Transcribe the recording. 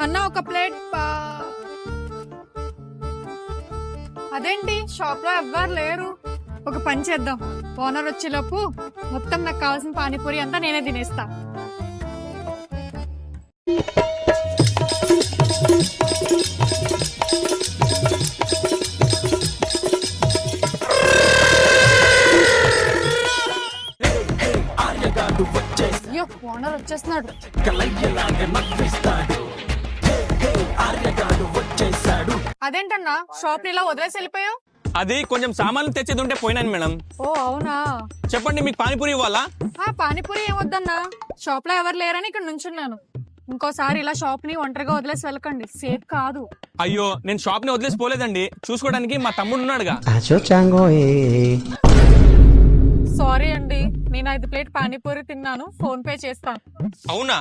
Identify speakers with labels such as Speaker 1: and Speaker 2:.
Speaker 1: అన్న ఒక ప్లేట్ అదేంటి షాప్ లో ఎవ్వరు లేరు. ఒక పని చేద్దాం, ఓనర్ వచ్చేలోపు మొత్తం నాకు కావాల్సిన పానీపూరి అంతా నేనే తినేస్తా. అయ్యో ఓనర్ వచ్చేస్తున్నాడు. అదేంటన్నా షాప్ ఇలా వదిలేసి వెళ్ళిపోయావు?
Speaker 2: అది కొంచెం సామాన్లు తెచ్చేది ఉంటే పోయినాను మేడం.
Speaker 1: ఓ అవునా,
Speaker 2: చెప్పండి, మీకు పానీపూరి ఇవ్వాలా?
Speaker 1: పానీపూరి ఏమొద్దన్నా, షాప్ లో ఎవరు లేరని ఇక్కడ నుంచున్నాను. ఇంకోసారి ఇలా షాప్ ని ఒంటరిగా వదిలేసి వెళ్ళకండి, సేఫ్ కాదు.
Speaker 2: అయ్యో, నేను షాప్ ని వదిలేసి పోలేదండి, చూసుకోవడానికి మా తమ్ముడు ఉన్నాడుగా.
Speaker 1: సారీ అండి, నేను 5 ప్లేట్ పానీపూరి తిన్నాను, ఫోన్ పే చేస్తాను.
Speaker 2: అవునా?